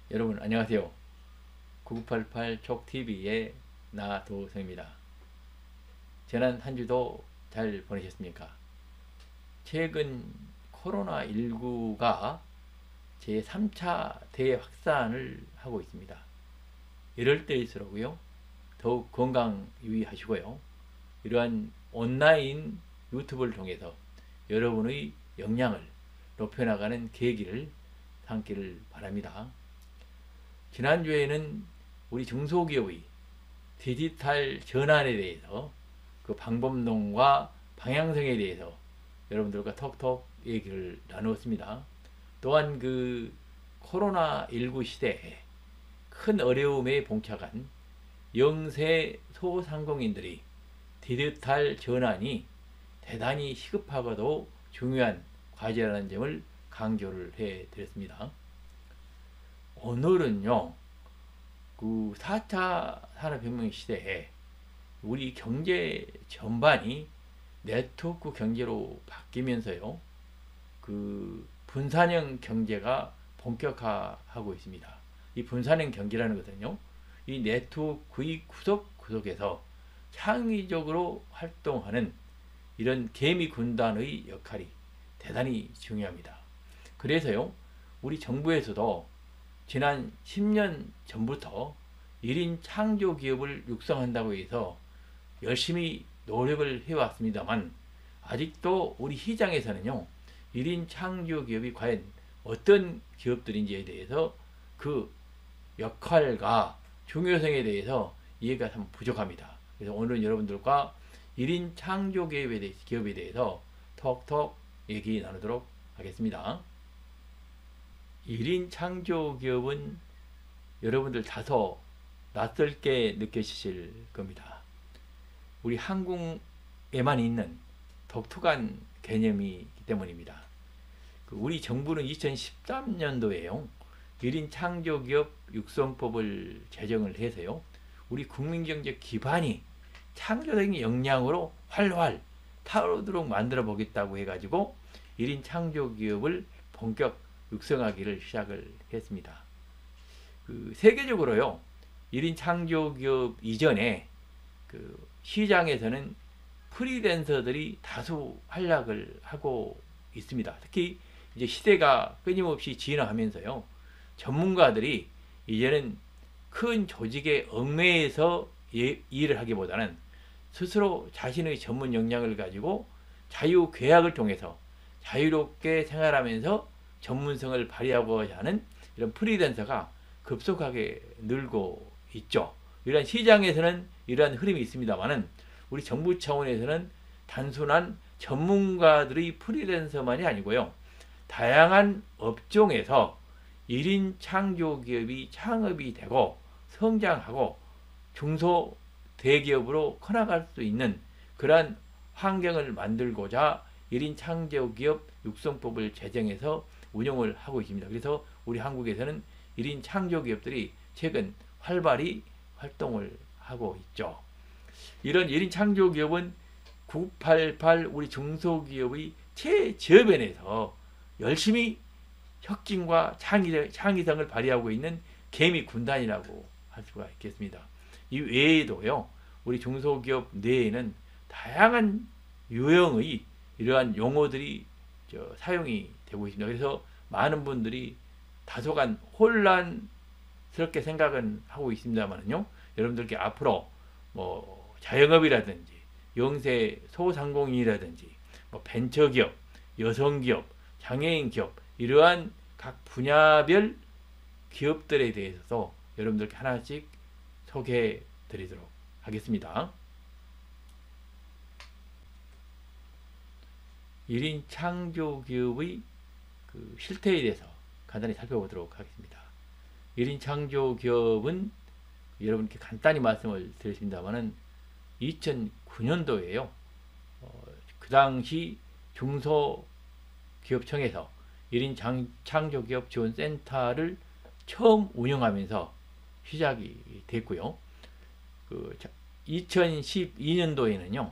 여러분 안녕하세요. 9988 촉TV의 나도성입니다. 지난 한 주도 잘 보내셨습니까? 최근 코로나19가 제3차 대확산을 하고 있습니다. 이럴 때일수록요, 더욱 건강 유의하시고요. 이러한 온라인 유튜브를 통해서 여러분의 역량을 높여나가는 계기를 삼기를 바랍니다. 지난주에는 우리 중소기업의 디지털 전환에 대해서 그 방법론과 방향성에 대해서 여러분들과 톡톡 얘기를 나누었습니다. 또한 그 코로나19 시대에 큰 어려움에 봉착한 영세 소상공인들이 디지털 전환이 대단히 시급하고도 중요한 과제라는 점을 강조를 해 드렸습니다. 오늘은요, 그 4차 산업혁명 시대에 우리 경제 전반이 네트워크 경제로 바뀌면서요, 그 분산형 경제가 본격화하고 있습니다. 이 분산형 경제라는 것은요, 이 네트워크의 구석구석에서 창의적으로 활동하는 이런 개미 군단의 역할이 대단히 중요합니다. 그래서요, 우리 정부에서도 지난 10년 전부터 1인 창조기업을 육성한다고 해서 열심히 노력을 해왔습니다만, 아직도 우리 시장에서는요, 1인 창조기업이 과연 어떤 기업들인지에 대해서 그 역할과 중요성에 대해서 이해가 참 부족합니다. 그래서 오늘은 여러분들과 1인 창조기업에 대해서 톡톡 얘기 나누도록 하겠습니다. 1인 창조기업은 여러분들 다소 낯설게 느껴지실 겁니다. 우리 한국에만 있는 독특한 개념이기 때문입니다. 우리 정부는 2013년도에요, 1인 창조기업 육성법을 제정을 해서요, 우리 국민경제 기반이 창조적인 역량으로 활활 타오르도록 만들어 보겠다고 해가지고 1인 창조기업을 본격 육성하기를 시작을 했습니다. 그 세계적으로요, 1인 창조기업 이전에 그 시장에서는 프리랜서들이 다수 활약을 하고 있습니다. 특히 이제 시대가 끊임없이 진화하면서요, 전문가들이 이제는 큰 조직의 얽매여서 일을 하기보다는 스스로 자신의 전문 역량을 가지고 자유 계약을 통해서 자유롭게 생활하면서 전문성을 발휘하고자 하는 이런 프리랜서가 급속하게 늘고 있죠. 이러한 시장에서는 이러한 흐름이 있습니다만은, 우리 정부 차원에서는 단순한 전문가들의 프리랜서만이 아니고요, 다양한 업종에서 1인 창조기업이 창업이 되고 성장하고 중소 대기업으로 커나갈 수 있는 그러한 환경을 만들고자 1인 창조기업 육성법을 제정해서 운영을 하고 있습니다. 그래서 우리 한국에서는 1인 창조기업들이 최근 활발히 활동을 하고 있죠. 이런 1인 창조기업은 988 우리 중소기업의 최저변에서 열심히 혁신과 창의성을 발휘하고 있는 개미 군단이라고 할 수가 있겠습니다. 이 외에도요, 우리 중소기업 내에는 다양한 유형의 이러한 용어들이 사용이 되고 있습니다. 그래서 많은 분들이 다소간 혼란스럽게 생각은 하고 있습니다만요, 여러분들께 앞으로 뭐 자영업이라든지 영세 소상공인이라든지 뭐 벤처기업, 여성기업, 장애인 기업, 이러한 각 분야별 기업들에 대해서도 여러분들께 하나씩 소개해 드리도록 하겠습니다. 1인 창조기업의 그 실태에 대해서 간단히 살펴보도록 하겠습니다. 1인 창조기업은 여러분께 간단히 말씀을 드렸습니다만은 2009년도에요. 그 당시 중소기업청에서 1인 창조기업 지원센터를 처음 운영하면서 시작이 됐고요. 그 2012년도에는요.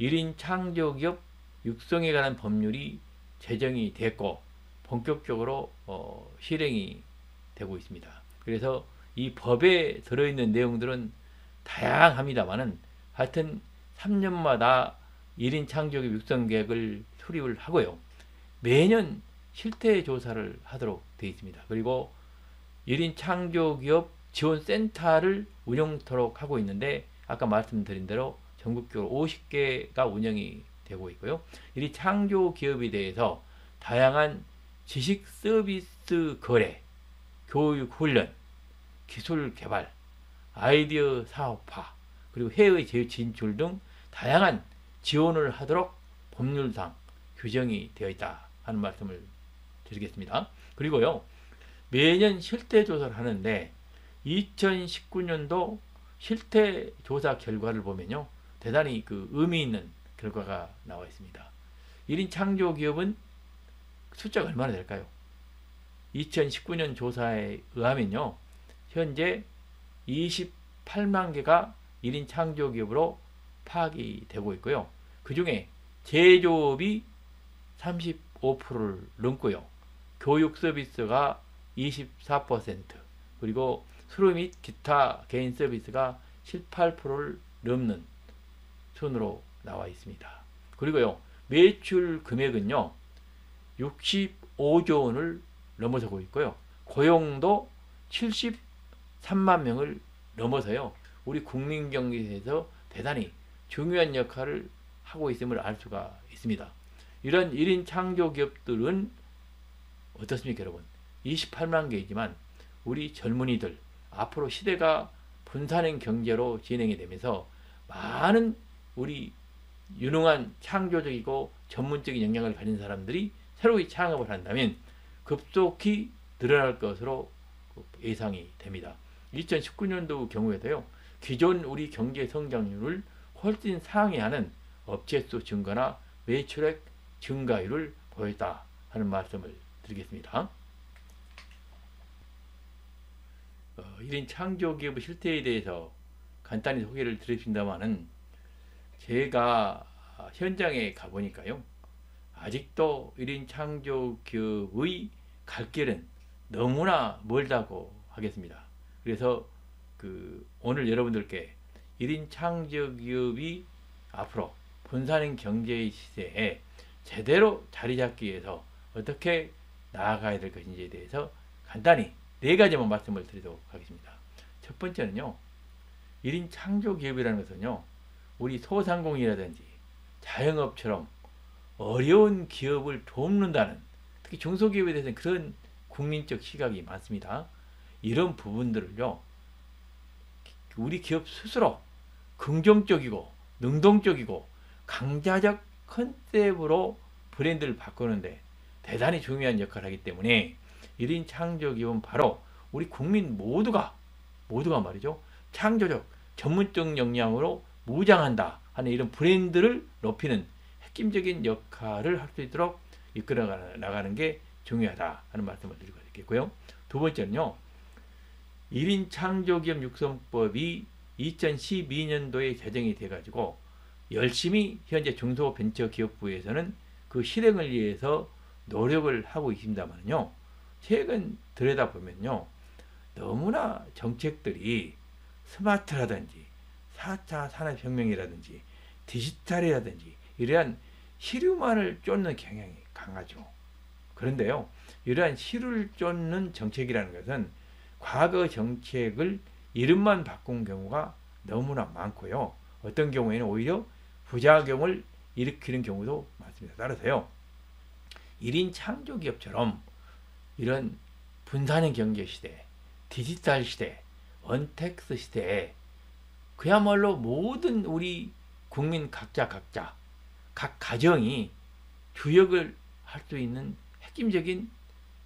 1인 창조기업 육성에 관한 법률이 제정이 됐고 본격적으로 실행이 되고 있습니다. 그래서 이 법에 들어있는 내용들은 다양합니다만은 하여튼 3년마다 1인 창조기업 육성 계획을 수립을 하고요. 매년 실태 조사를 하도록 되어 있습니다. 그리고 1인 창조기업 지원센터를 운영토록 하고 있는데 아까 말씀드린 대로 전국적으로 50개가 운영이 되고 있고요. 1인 창조기업에 대해서 다양한 지식 서비스 거래, 교육 훈련, 기술 개발, 아이디어 사업화, 그리고 해외 진출 등 다양한 지원을 하도록 법률상 규정이 되어 있다 하는 말씀을 드리겠습니다. 그리고요, 매년 실태 조사를 하는데 2019년도 실태 조사 결과를 보면요, 대단히 그 의미 있는 결과가 나와 있습니다. 1인 창조 기업은 숫자가 얼마나 될까요? 2019년 조사에 의하면요, 현재 28만 개가 1인 창조 기업으로 파악이 되고 있고요. 그 중에 제조업이 35%를 넘고요. 교육 서비스가 24%, 그리고 수로 및 기타 개인 서비스가 18%를 넘는 순으로 나와 있습니다. 그리고요, 매출 금액은요, 65조 원을 넘어서고 있고요. 고용도 73만 명을 넘어서요, 우리 국민 경제에서 대단히 중요한 역할을 하고 있음을 알 수가 있습니다. 이런 1인 창조 기업들은 어떻습니까, 여러분? 28만 개이지만 우리 젊은이들 앞으로 시대가 분산형 경제로 진행이 되면서 많은 우리 유능한 창조적이고 전문적인 역량을 가진 사람들이 새로이 창업을 한다면 급속히 늘어날 것으로 예상이 됩니다. 2019년도 경우에도요, 기존 우리 경제 성장률을 훨씬 상회하는 업체 수 증가나 매출액 증가율을 보였다 하는 말씀을 드리겠습니다. 1인 창조기업의 실태에 대해서 간단히 소개를 드렸습니다만은 제가 현장에 가보니까요, 아직도 1인 창조기업의 갈 길은 너무나 멀다고 하겠습니다. 그래서 오늘 여러분들께 1인 창조기업이 앞으로 분산형 경제의 시대에 제대로 자리 잡기 위해서 어떻게 나아가야 될 것인지에 대해서 간단히 4가지만 말씀을 드리도록 하겠습니다. 첫 번째는요, 1인 창조기업이라는 것은요, 우리 소상공인이라든지 자영업처럼 어려운 기업을 돕는다는, 특히 중소기업에 대해서는 그런 국민적 시각이 많습니다. 이런 부분들을요, 우리 기업 스스로 긍정적이고 능동적이고 강자적 컨셉으로 브랜드를 바꾸는데 대단히 중요한 역할을 하기 때문에 1인 창조기업은 바로 우리 국민 모두가 말이죠, 창조적 전문적 역량으로 무장한다 하는 이런 브랜드를 높이는 핵심적인 역할을 할 수 있도록 이끌어 나가는 게 중요하다 하는 말씀을 드리고 있겠고요. 두 번째는요, 1인 창조기업 육성법이 2012년도에 제정이 돼가지고 열심히 현재 중소벤처기업부에서는 그 실행을 위해서 노력을 하고 있습니다만요, 최근 들여다보면요, 너무나 정책들이 스마트라든지 4차 산업혁명이라든지 디지털이라든지 이러한 시류만을 쫓는 경향이 강하죠. 그런데요, 이러한 시류를 쫓는 정책이라는 것은 과거 정책을 이름만 바꾼 경우가 너무나 많고요, 어떤 경우에는 오히려 부작용을 일으키는 경우도 많습니다. 따라서요, 1인 창조기업처럼 이런 분산형 경제 시대, 디지털 시대, 언택스 시대에 그야말로 모든 우리 국민 각자 각 가정이 주역을 할 수 있는 핵심적인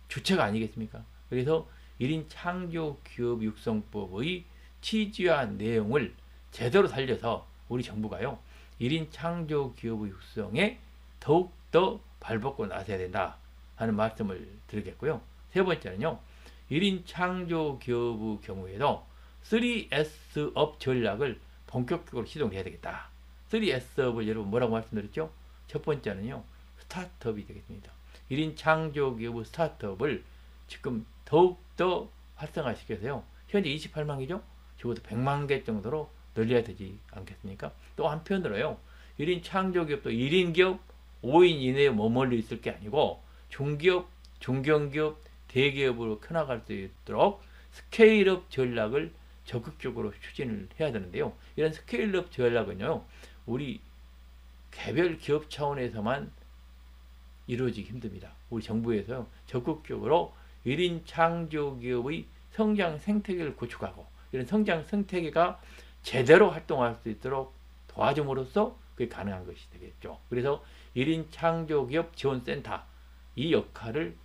주체가 아니겠습니까? 그래서 1인 창조기업 육성법의 취지와 내용을 제대로 살려서 우리 정부가요, 1인 창조기업의 육성에 더욱더 발벗고 나서야 된다 하는 말씀을 드리겠고요. 세 번째는요, 1인 창조기업의 경우에도 3S업 전략을 본격적으로 시도해야 되겠다. 3S업을 여러분 뭐라고 말씀드렸죠? 첫 번째는요, 스타트업이 되겠습니다. 1인 창조기업 스타트업을 지금 더욱더 활성화시켜서요, 현재 28만 개죠? 적어도 100만 개 정도로 늘려야 되지 않겠습니까? 또 한편으로요, 1인 창조기업도 1인 기업 5인 이내에 머물러 있을 게 아니고 중기업, 중견기업, 대기업으로 커나갈 수 있도록 스케일업 전략을 적극적으로 추진을 해야 되는데요. 이런 스케일업 전략은요, 우리 개별 기업 차원에서만 이루어지기 힘듭니다. 우리 정부에서 적극적으로 1인 창조기업의 성장 생태계를 구축하고, 이런 성장 생태계가 제대로 활동할 수 있도록 도와줌으로써 그게 가능한 것이 되겠죠. 그래서 1인 창조기업 지원센터, 이 역할을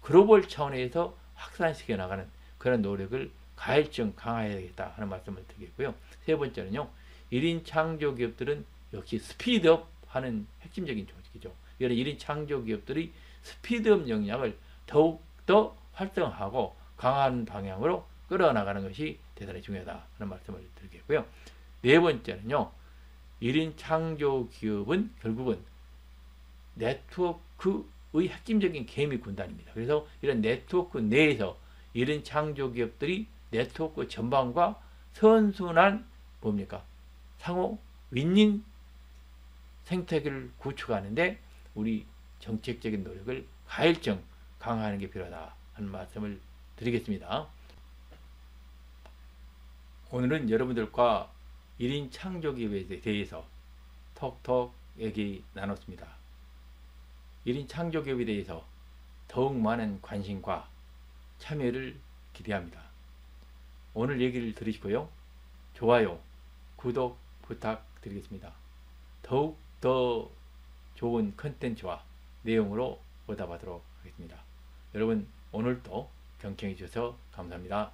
글로벌 차원에서 확산시켜 나가는 그런 노력을 가열점 강화해야 되겠다 하는 말씀을 드리겠고요. 세 번째는요, 1인 창조기업들은 역시 스피드업 하는 핵심적인 조직이죠. 이런 1인 창조기업들이 스피드업 역량을 더욱더 활성화하고 강화하는 방향으로 끌어나가는 것이 대단히 중요하다 하는 말씀을 드리겠고요. 네 번째는요, 1인 창조기업은 결국은 네트워크의 핵심적인 개미 군단입니다. 그래서 이런 네트워크 내에서 1인 창조기업들이 네트워크 전반과 선순환 뭡니까? 상호 윈윈 생태계를 구축하는데 우리 정책적인 노력을 가열점 강화하는 게 필요하다 하는 말씀을 드리겠습니다. 오늘은 여러분들과 1인 창조기업에 대해서 톡톡 얘기 나눴습니다. 1인 창조기업에 대해서 더욱 많은 관심과 참여를 기대합니다. 오늘 얘기를 들으시고요, 좋아요, 구독 부탁드리겠습니다. 더욱 더 좋은 컨텐츠와 내용으로 보답하도록 하겠습니다. 여러분, 오늘도 경청해 주셔서 감사합니다.